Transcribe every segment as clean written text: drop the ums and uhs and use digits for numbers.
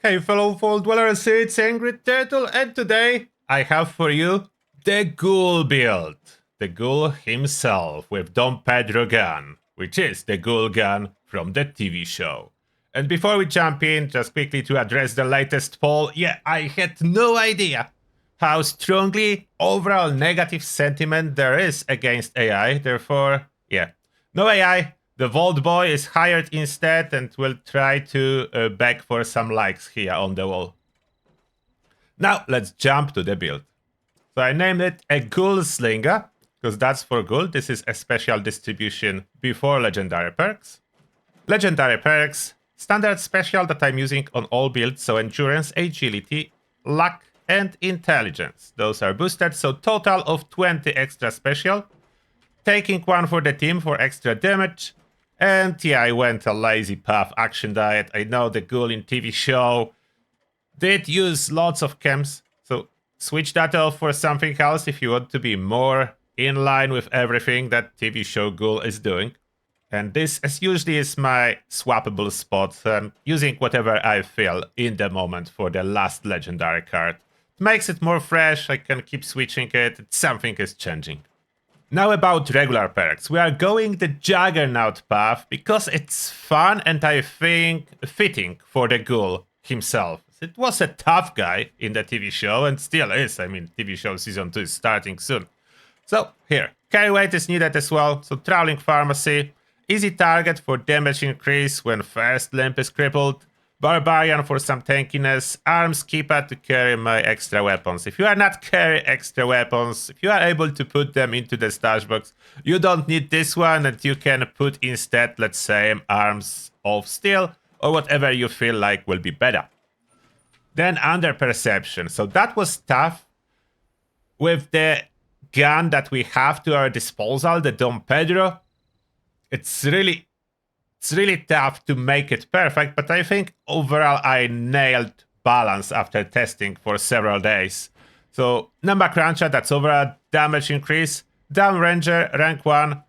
Hey fellow Fall Dwellers, it's Angry Turtle, and today I have for you the Ghoul build. The Ghoul himself with Don Pedro gun, which is the Ghoul gun from the TV show. And before we jump in, just quickly to address the latest poll, I had no idea how strongly overall negative sentiment there is against AI, therefore, no AI. The Vault Boy is hired instead and will try to beg for some likes here on the wall. Now, let's jump to the build. So I named it a Gunslinger, because that's for Ghoul. This is a special distribution before Legendary Perks. Legendary Perks, standard special that I'm using on all builds, so Endurance, Agility, Luck, and Intelligence. Those are boosted, so total of 20 extra special. Taking one for the team for extra damage. And I went a lazy path action diet. I know the Ghoul in TV show did use lots of chems, so switch that off for something else if you want to be more in line with everything that TV show Ghoul is doing. And this as usually is my swappable spot, using whatever I feel in the moment for the last legendary card. It makes it more fresh, I can keep switching it, something is changing. Now about regular perks. We are going the Juggernaut path because it's fun and I think fitting for the Ghoul himself. It was a tough guy in the TV show and still is. I mean, TV show season 2 is starting soon. So here, carry weight is needed as well. So Trawling Pharmacy, easy target for damage increase when first limb is crippled. Barbarian for some tankiness, Arms Keeper to carry my extra weapons. If you are not carry extra weapons, if you are able to put them into the stash box, you don't need this one and you can put instead, let's say, Arms of Steel or whatever you feel like will be better. Then Under Perception. So that was tough. With the gun that we have to our disposal, the Don Pedro, it's really tough to make it perfect, but I think overall I nailed balance after testing for several days. So Number Cruncher, that's overall damage increase. Down Ranger, rank 1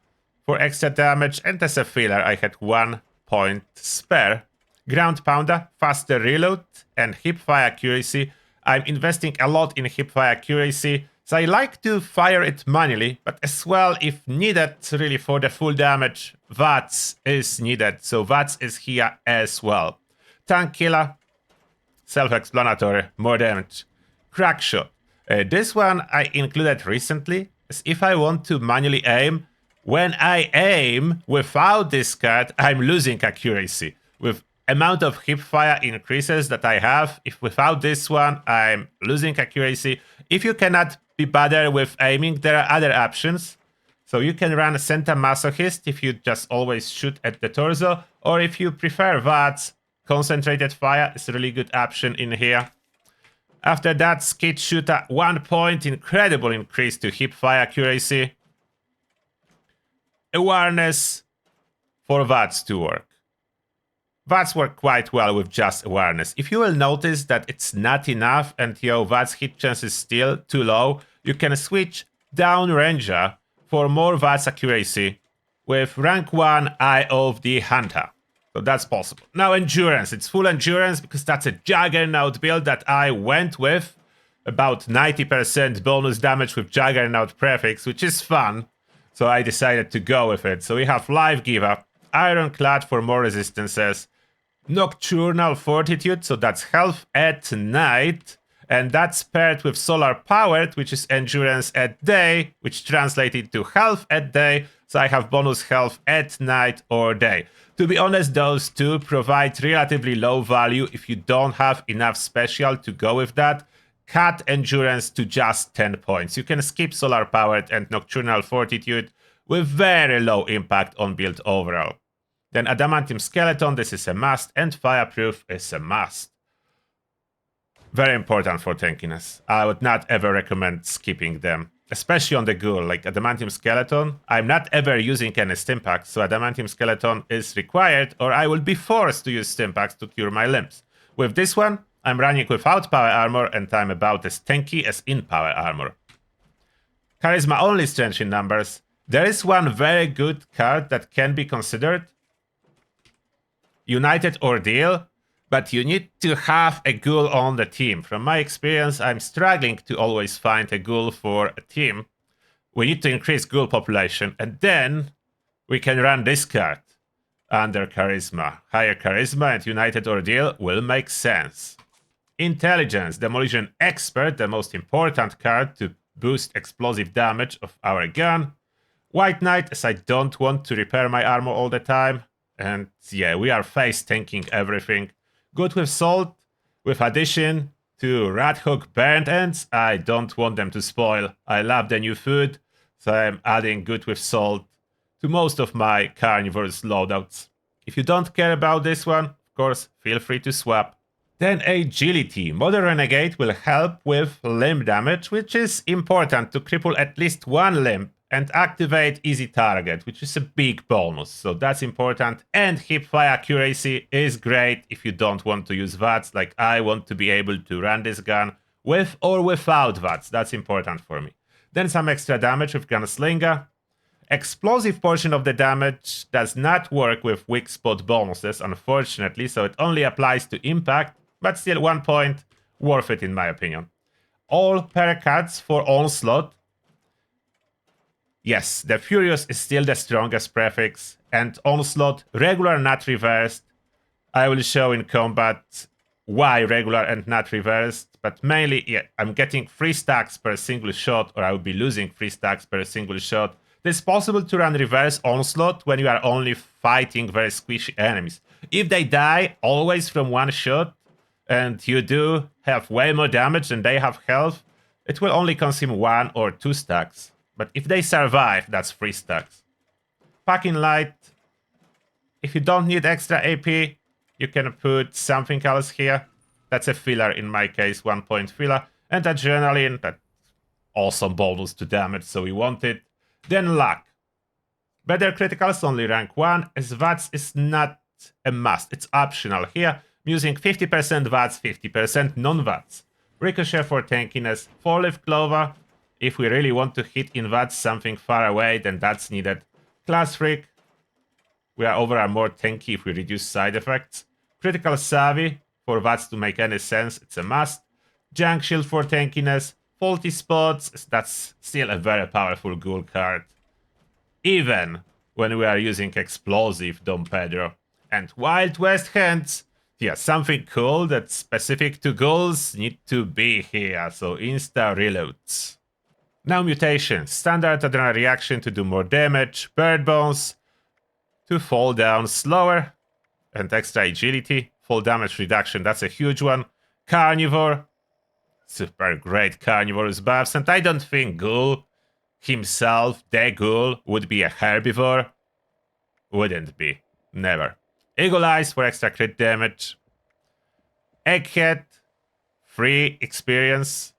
for extra damage, and as a filler I had 1 point spare. Ground Pounder, faster reload, and hipfire accuracy. I'm investing a lot in hipfire accuracy, so I like to fire it manually, but as well, if needed, really for the full damage, VATS is needed, so VATS is here as well. Tank Killer, self-explanatory, more damage. Crackshot. This one I included recently, as if I want to manually aim, when I aim without this card, I'm losing accuracy. With amount of hipfire increases that I have, if without this one, I'm losing accuracy. If you cannot be bothered with aiming, there are other options. So you can run Senta Masochist if you just always shoot at the torso, or if you prefer VATS, Concentrated Fire is a really good option in here. After that, Skid Shooter, 1 point, incredible increase to hipfire accuracy. Awareness for VATS to work. VATS work quite well with just awareness. If you will notice that it's not enough and your VATS hit chance is still too low, you can switch down Ranger for more VATS accuracy with rank 1 Eye of the Hunter. So that's possible. Now Endurance, it's full Endurance because that's a Juggernaut build that I went with. About 90% bonus damage with Juggernaut prefix, which is fun. So I decided to go with it. So we have Life Giver, Ironclad for more resistances, Nocturnal Fortitude, so that's health at night, and that's paired with Solar Powered, which is endurance at day, which translated to health at day, so I have bonus health at night or day. To be honest, those two provide relatively low value if you don't have enough special to go with that. Cut endurance to just 10 points. You can skip Solar Powered and Nocturnal Fortitude with very low impact on build overall. Then Adamantium Skeleton, this is a must, and Fireproof is a must. Very important for tankiness. I would not ever recommend skipping them, especially on the Ghoul, like Adamantium Skeleton. I'm not ever using any Stimpaks, so Adamantium Skeleton is required, or I will be forced to use Stimpaks to cure my limbs. With this one, I'm running without power armor, and I'm about as tanky as in power armor. Charisma only strength in numbers. There is one very good card that can be considered. United Ordeal, But you need to have a ghoul on the team. From my experience, I'm struggling to always find a ghoul for a team. We need to increase ghoul population, and then we can run this card under charisma. Higher charisma and United Ordeal will make sense. Intelligence, Demolition Expert, the most important card to boost explosive damage of our gun. White Knight, as I don't want to repair my armor all the time. And yeah, we are face tanking everything. Good with salt, with addition to Rat Hook Burnt Ends. I don't want them to spoil. I love the new food, so I'm adding good with salt to most of my carnivores loadouts. If you don't care about this one, of course, feel free to swap. Then Agility. Modern Renegade will help with limb damage, which is important to cripple at least one limb and activate easy target, which is a big bonus, so that's important. And hipfire accuracy is great if you don't want to use VATS, like I want to be able to run this gun with or without VATS, that's important for me. Then some extra damage with Gunslinger. Explosive portion of the damage does not work with weak spot bonuses, unfortunately, so it only applies to impact, but still 1 point, worth it in my opinion. All pair cards for Onslaught. Yes, the Furious is still the strongest prefix, and Onslaught, regular not reversed. I will show in combat why regular and not reversed, but mainly, yeah, I'm getting 3 stacks per single shot, or I will be losing 3 stacks per single shot. It's possible to run reverse Onslaught when you are only fighting very squishy enemies. If they die always from 1 shot, and you do have way more damage than they have health, it will only consume 1 or 2 stacks. But if they survive, that's 3 stacks. Packing Light. If you don't need extra AP, you can put something else here. That's a filler in my case, 1 point filler. And Adrenaline, that awesome bonus to damage, so we want it. Then Luck. Better criticals, only rank 1, as VATS is not a must, it's optional. Here, I'm using 50% VATS, 50% non-VATS. Ricochet for tankiness, 4-leaf Clover. If we really want to hit in VATS something far away, then that's needed. Class Freak. We are overall more tanky if we reduce side effects. Critical Savvy, for VATS to make any sense, it's a must. Junk Shield for tankiness. Faulty Spots, that's still a very powerful ghoul card. Even when we are using Explosive Dom Pedro. And Wild West Hands. Yeah, something cool that's specific to ghouls need to be here, so insta reloads. Now Mutations. Standard Adrenaline Reaction to do more damage. Bird Bones to fall down slower. And extra agility. Fall damage reduction, that's a huge one. Carnivore. Super great carnivorous buffs. And I don't think Ghoul himself, the Ghoul, would be a herbivore. Wouldn't be. Never. Eagle Eyes for extra crit damage. Egghead. Free experience.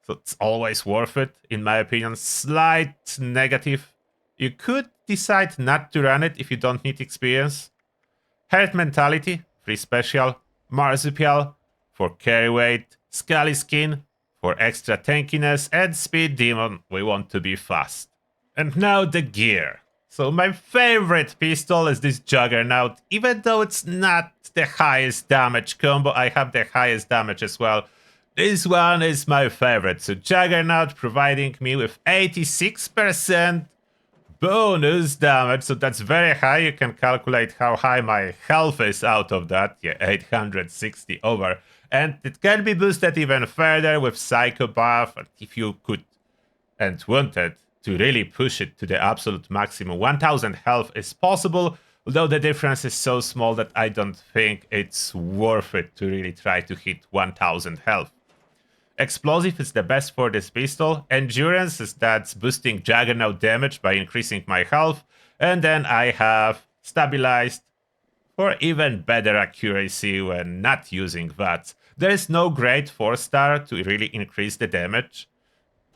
So it's always worth it, in my opinion. Slight negative. You could decide not to run it if you don't need experience. Herd Mentality, free special. Marsupial for carry weight. Scully Skin for extra tankiness. And Speed Demon, we want to be fast. And now the gear. So my favorite pistol is this Juggernaut. Even though it's not the highest damage combo, I have the highest damage as well. This one is my favorite. So Juggernaut providing me with 86% bonus damage. So that's very high. You can calculate how high my health is out of that. Yeah, 860 over. And it can be boosted even further with Psycho buff. If you could and wanted to really push it to the absolute maximum, 1000 health is possible. Although the difference is so small that I don't think it's worth it to really try to hit 1000 health. Explosive is the best for this pistol. Endurance is that's boosting Juggernaut damage by increasing my health. And then I have Stabilized for even better accuracy when not using VATS. There is no great 4-star to really increase the damage,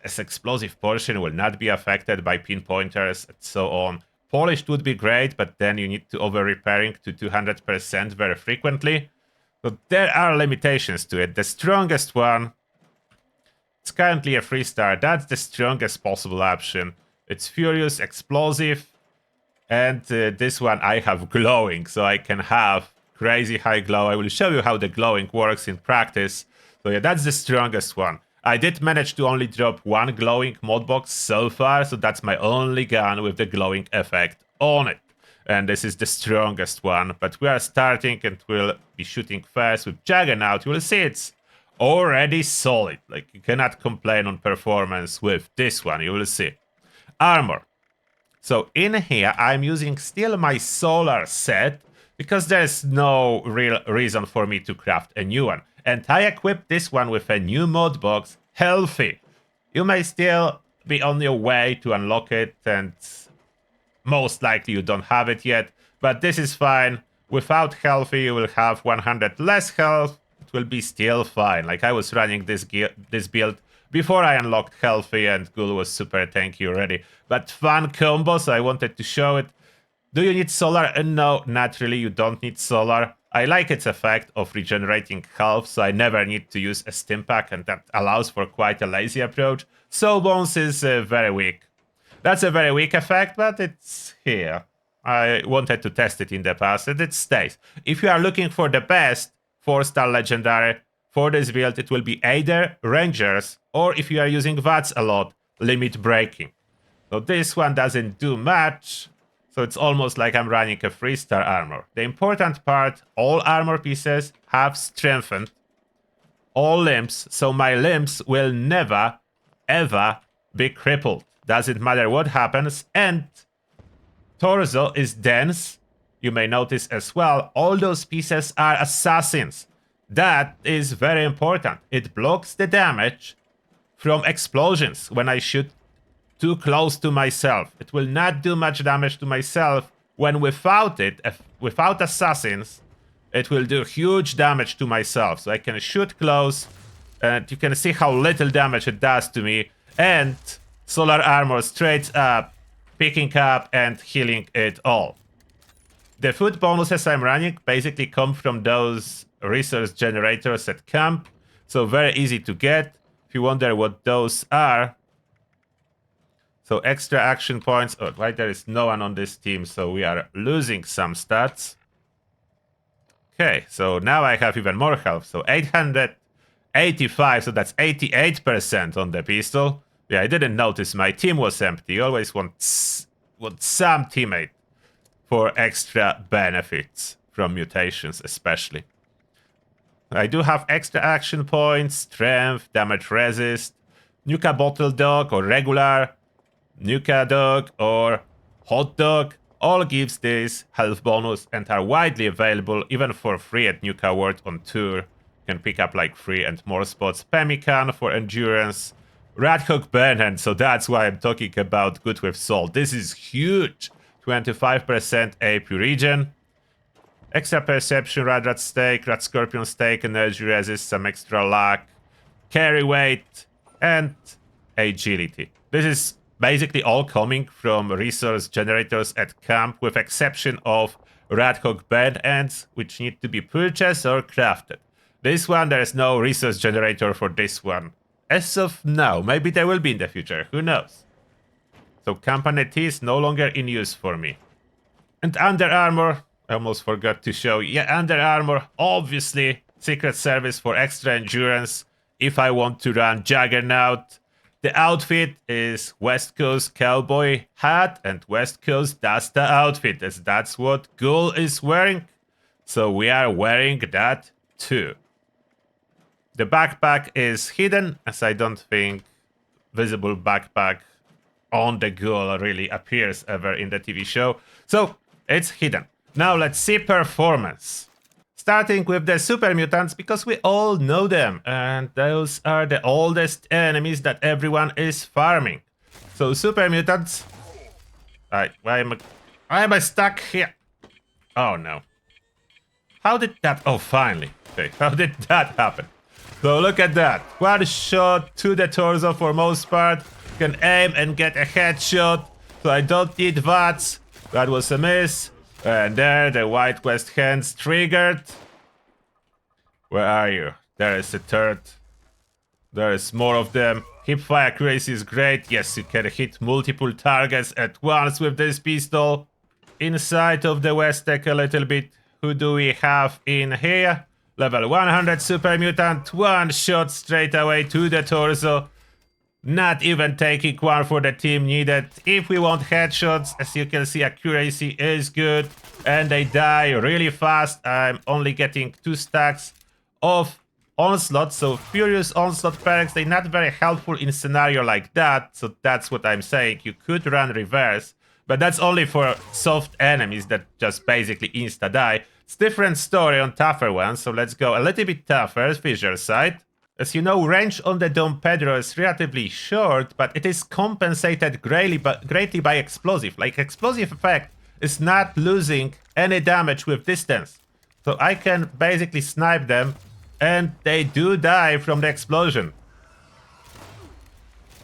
as explosive portion will not be affected by pinpointers and so on. Polished would be great, but then you need to over-repairing to 200% very frequently. But there are limitations to it. The strongest one, it's currently a 3-star. That's the strongest possible option. It's Furious, Explosive, and this one I have Glowing, so I can have crazy high glow. I will show you how the glowing works in practice. So yeah, that's the strongest one. I did manage to only drop one glowing mod box so far, so that's my only gun with the glowing effect on it. And this is the strongest one, but we are starting and we'll be shooting first with Juggernaut. You will see it's already solid. Like, you cannot complain on performance with this one, you will see. Armor. So in here, I'm using still my solar set, because there's no real reason for me to craft a new one. And I equipped this one with a new mod box, Healthy. You may still be on your way to unlock it, and most likely you don't have it yet, but this is fine. Without Healthy, you will have 100 less health. It will be still fine. Like, I was running this build before I unlocked Healthy, and Ghoul was super tanky already. But fun combo, so I wanted to show it. Do you need solar? No, naturally you don't need solar. I like its effect of regenerating health, so I never need to use a stim pack, and that allows for quite a lazy approach. Soul Bones is very weak. That's a very weak effect, but it's here. I wanted to test it in the past, and it stays. If you are looking for the best 4-star legendary for this build, it will be either Rangers, or if you are using VATS a lot, Limit Breaking. So this one doesn't do much. So it's almost like I'm running a 3-star armor. The important part, all armor pieces have strengthened all limbs, so my limbs will never, ever be crippled. Doesn't matter what happens. And torso is dense. You may notice as well, all those pieces are assassins. That is very important. It blocks the damage from explosions when I shoot too close to myself. It will not do much damage to myself when without it, without assassins, it will do huge damage to myself. So I can shoot close, and you can see how little damage it does to me. And solar armor straight up, picking up and healing it all. The food bonuses I'm running basically come from those resource generators at camp. So very easy to get. If you wonder what those are, so extra action points. Oh, right, there is no one on this team, so we are losing some stats. Okay, so now I have even more health. So 885, so that's 88% on the pistol. Yeah, I didn't notice my team was empty. You always want some teammate for extra benefits from mutations, especially. I do have extra action points, strength, damage resist, Nuka Bottle Dog or regular Nuka Dog or Hot Dog all gives this health bonus and are widely available even for free at Nuka World on tour. You can pick up like 3 and more spots. Pemmican for endurance, Radhawk Banner, so that's why I'm talking about good with salt. This is huge. 25% AP regen. Extra perception, Rat Steak, Rat Scorpion Steak, energy resist, some extra luck, carry weight, and agility. This is basically all coming from resource generators at camp, with exception of Radhawk bed ends, which need to be purchased or crafted. This one, there is no resource generator for this one. As of now, maybe there will be in the future, who knows. So Company T is no longer in use for me. And under armor, I almost forgot to show. Yeah, under armor, obviously, Secret Service for extra endurance if I want to run Juggernaut. The outfit is West Coast cowboy hat and West Coast Dasta outfit, as that's what Ghoul is wearing. So we are wearing that too. The backpack is hidden, as I don't think visible backpack on the Ghoul really appears ever in the TV show. So it's hidden. Now let's see performance. Starting with the super mutants, because we all know them, and those are the oldest enemies that everyone is farming. So super mutants. Why am I stuck here? Oh no. How did that? Oh, finally. Okay, how did that happen? So look at that. One shot to the torso for most part. Can aim and get a headshot. So I don't need VATS. That was a miss. And there, the White West hands triggered. Where are you? There is a third. There is more of them. Hipfire accuracy is great. Yes, you can hit multiple targets at once with this pistol. Inside of the West Tech a little bit. who do we have in here? Level 100 super mutant, one shot straight away to the torso. Not even taking one for the team needed. If we want headshots, as you can see, accuracy is good. And they die really fast. I'm only getting 2 stacks of onslaught. So furious onslaught perks, they're not very helpful in a scenario like that. So that's what I'm saying. You could run reverse. But that's only for soft enemies that just basically insta-die. It's a different story on tougher ones. So let's go a little bit tougher. Fissure Sight. As you know, range on the Dom Pedro is relatively short, but it is compensated greatly by explosive. Like, explosive effect is not losing any damage with distance. So I can basically snipe them, and they do die from the explosion.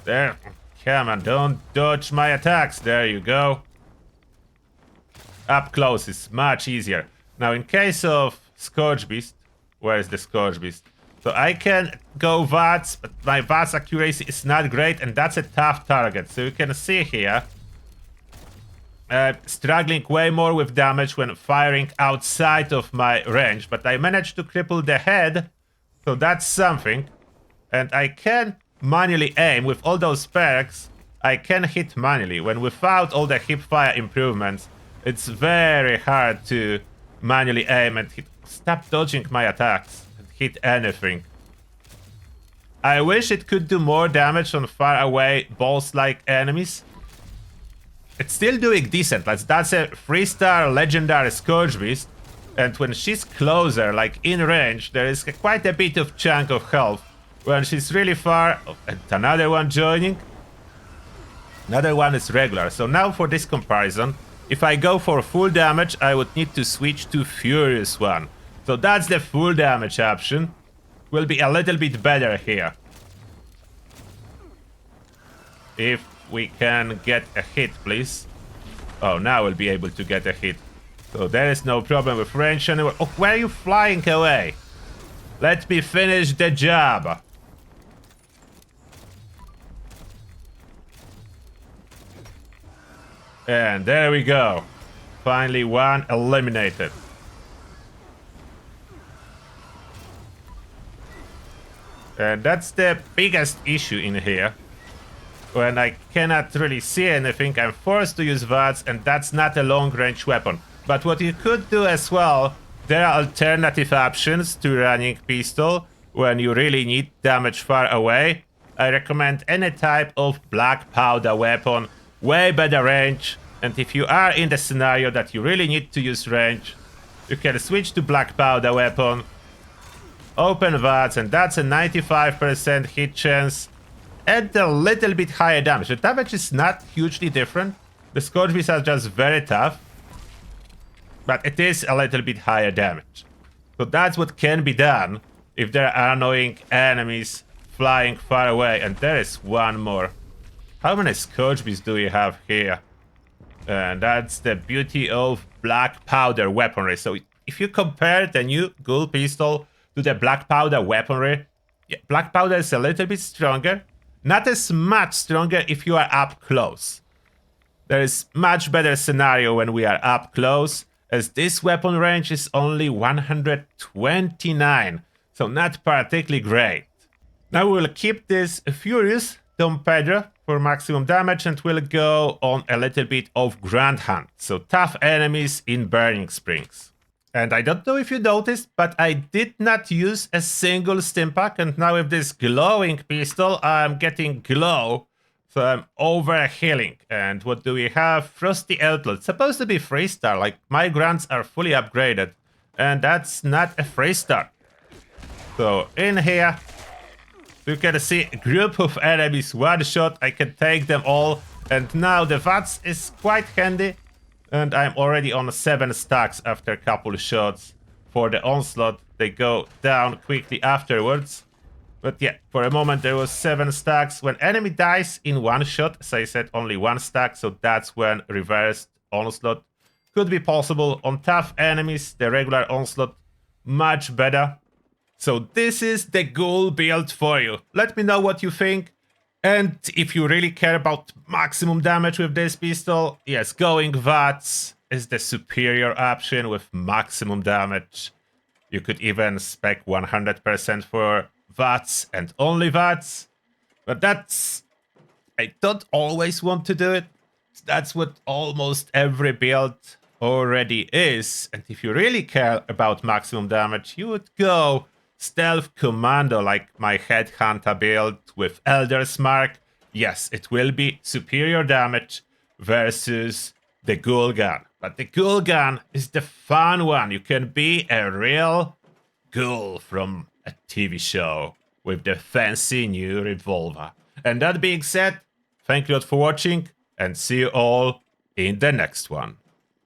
There. Come on, don't dodge my attacks. There you go. Up close is much easier. Now, in case of Scourge Beast, where is the Scourge Beast? So I can go VATS, but my VATS accuracy is not great, and that's a tough target. So you can see here, struggling way more with damage when firing outside of my range, but I managed to cripple the head, so that's something. And I can manually aim with all those perks. I can hit manually, when without all the hipfire improvements, it's very hard to manually aim and hit. Stop dodging my attacks. Hit anything. I wish it could do more damage on far away boss-like enemies. It's still doing decent. That's a 3-star legendary Scourge Beast. And when she's closer, like in range, there is quite a bit of chunk of health. When she's really far, and another one joining. Another one is regular. So now for this comparison, if I go for full damage, I would need to switch to Furious one. So that's the full damage option. Will be a little bit better here. If we can get a hit, please. Oh, now we'll be able to get a hit. So there is no problem with range anymore. Oh, where are you flying away? Let me finish the job. And there we go. Finally one eliminated. And that's the biggest issue in here. When I cannot really see anything, I'm forced to use VATS, and that's not a long-range weapon. But what you could do as well, there are alternative options to running pistol when you really need damage far away. I recommend any type of black powder weapon, way better range. And if you are in the scenario that you really need to use range, you can switch to black powder weapon. Open VATS, and that's a 95% hit chance and a little bit higher damage. The damage is not hugely different. The Scourge Beasts are just very tough, but it is a little bit higher damage. So that's what can be done if there are annoying enemies flying far away. And there is one more. How many Scourge Beasts do we have here? And that's the beauty of black powder weaponry. So if you compare the new Ghoul pistol to the black powder weaponry, yeah, black powder is a little bit stronger. Not as much stronger if you are up close. There is much better scenario when we are up close, as this weapon range is only 129, so not particularly great. Now we will keep this Furious Dom Pedro for maximum damage, and we'll go on a little bit of Grand Hunt, so tough enemies in Burning Springs. And I don't know if you noticed, but I did not use a single stim pack, and now with this glowing pistol, I'm getting glow, so I'm over healing. And what do we have? Frosty Outlaw. It's supposed to be 3-star, like my grants are fully upgraded, and that's not a 3-star. So in here, you can see a group of enemies, one shot, I can take them all, and now the VATS is quite handy. And I'm already on 7 stacks after a couple shots. For the onslaught, they go down quickly afterwards. But yeah, for a moment there was 7 stacks. When enemy dies in one shot, as I said, only 1 stack, so that's when reversed onslaught could be possible. On tough enemies, the regular onslaught, much better. So this is the Ghoul build for you. Let me know what you think. And if you really care about maximum damage with this pistol, yes, going VATS is the superior option with maximum damage. You could even spec 100% for VATS and only VATS. But I don't always want to do it. That's what almost every build already is. And if you really care about maximum damage, you would go Stealth Commando like my Headhunter build with Elder's Mark. Yes, it will be superior damage versus the Ghoul gun. But the Ghoul gun is the fun one. You can be a real ghoul from a TV show with the fancy new revolver. And that being said, thank you all for watching, and see you all in the next one.